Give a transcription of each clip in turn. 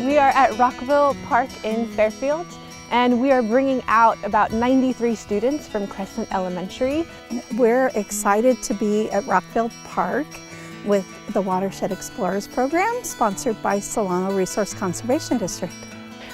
We are at Rockville Park in Fairfield, and we are bringing out about 93 students from Crescent Elementary. We're excited to be at Rockville Park with the Watershed Explorers program, sponsored by Solano Resource Conservation District.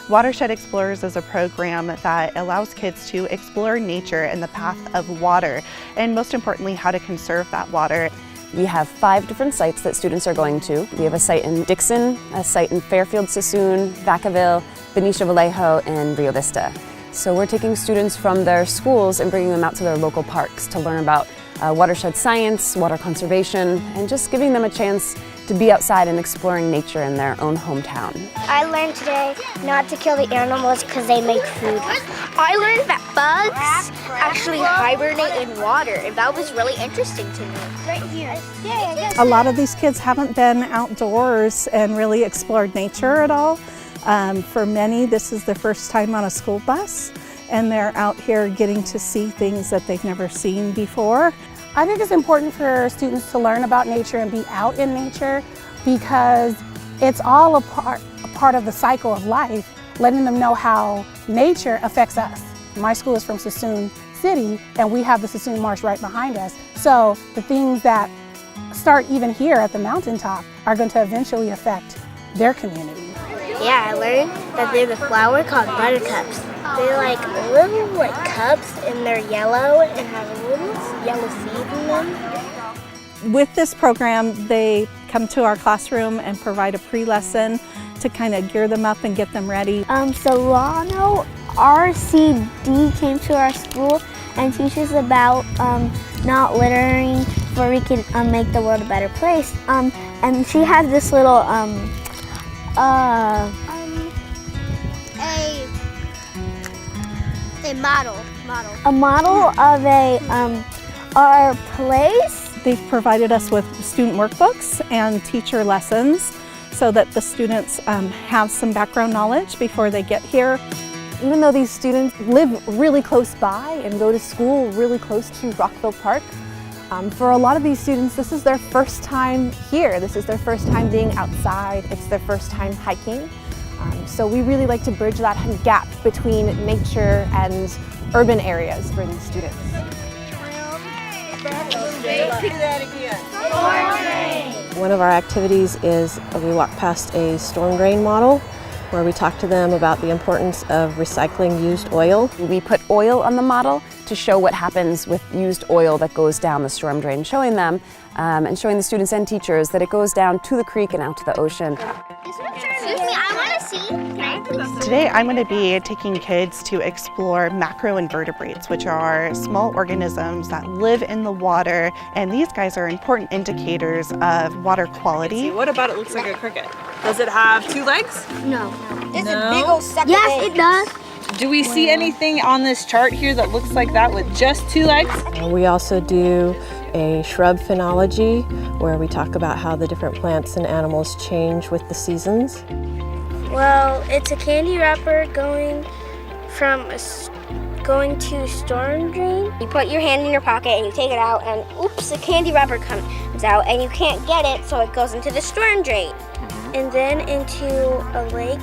Watershed Explorers is a program that allows kids to explore nature and the path of water, and most importantly, how to conserve that water. We have 5 different sites that students are going to. We have a site in Dixon, a site in Fairfield, Sassoon, Vacaville, Benicia Vallejo, and Rio Vista. So we're taking students from their schools and bringing them out to their local parks to learn about watershed science, water conservation, and just giving them a chance to be outside and exploring nature in their own hometown. I learned today not to kill the animals because they make food. I learned that bugs actually hibernate in water, and that was really interesting to me. Right here. A lot of these kids haven't been outdoors and really explored nature at all. For many, this is their first time on a school bus, and they're out here getting to see things that they've never seen before. I think it's important for students to learn about nature and be out in nature because it's all a part of the cycle of life, letting them know how nature affects us. My school is from Sassoon City, and we have the Sassoon Marsh right behind us. So the things that start even here at the mountaintop are going to eventually affect their community. Yeah, I learned that there's a flower called buttercups. They're like little cups, and they're yellow and have little yellow seeds in them. With this program, they come to our classroom and provide a pre-lesson to kind of gear them up and get them ready. Solano RCD came to our school and teaches about not littering, so we can make the world a better place. And she has this little a model of our place. They've provided us with student workbooks and teacher lessons so that the students have some background knowledge before they get here. Even though these students live really close by and go to school really close to Rockville Park, for a lot of these students, this is their first time here. This is their first time being outside. It's their first time hiking. So we really like to bridge that gap between nature and urban areas for these students. One of our activities is we walk past a storm drain model where we talk to them about the importance of recycling used oil. We put oil on the model to show what happens with used oil that goes down the storm drain, showing them and showing the students and teachers that it goes down to the creek and out to the ocean. Excuse me, I want to see. Can I please? Today I'm going to be taking kids to explore macroinvertebrates, which are small organisms that live in the water, and these guys are important indicators of water quality. What about it looks like a cricket? Does it have 2 legs? No. There's a big old second Yes, it does. Do we see anything on this chart here that looks like that with just 2 legs? We also do a shrub phenology where we talk about how the different plants and animals change with the seasons. Well, it's a candy wrapper going to storm drain. You put your hand in your pocket and you take it out, and oops, the candy wrapper comes out, and you can't get it, so it goes into the storm drain and then into a lake.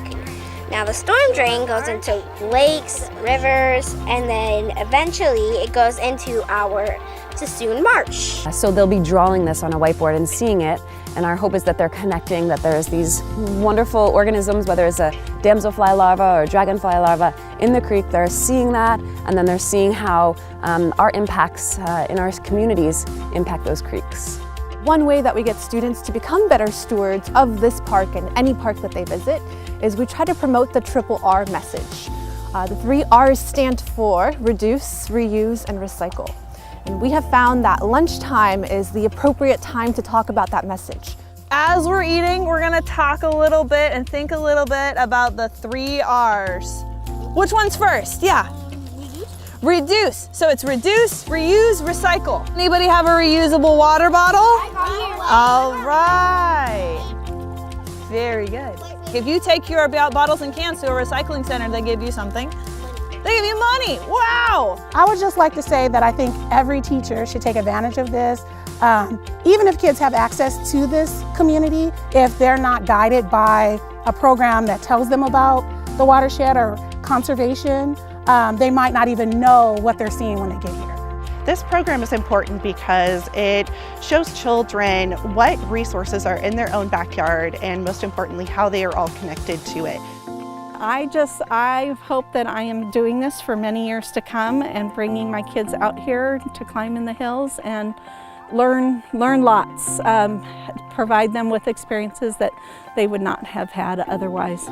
Now the storm drain goes into lakes, rivers, and then eventually it goes into our Sassoon Marsh. So they'll be drawing this on a whiteboard and seeing it, and our hope is that they're connecting that there's these wonderful organisms, whether it's a damselfly larva or a dragonfly larva in the creek. They're seeing that, and then they're seeing how our impacts in our communities impact those creeks. One way that we get students to become better stewards of this park and any park that they visit is we try to promote the triple R message. The 3 R's stand for reduce, reuse, and recycle. And we have found that lunchtime is the appropriate time to talk about that message. As we're eating, we're gonna talk a little bit and think a little bit about the 3 R's. Which one's first? Yeah. Reduce. So it's reduce, reuse, recycle. Anybody have a reusable water bottle? All right. Very good. If you take your bottles and cans to a recycling center, they give you something. They give you money. Wow. I would just like to say that I think every teacher should take advantage of this. Even if kids have access to this community, if they're not guided by a program that tells them about the watershed or conservation, they might not even know what they're seeing when they get here. This program is important because it shows children what resources are in their own backyard and, most importantly, how they are all connected to it. I hope that I am doing this for many years to come and bringing my kids out here to climb in the hills and learn lots, provide them with experiences that they would not have had otherwise.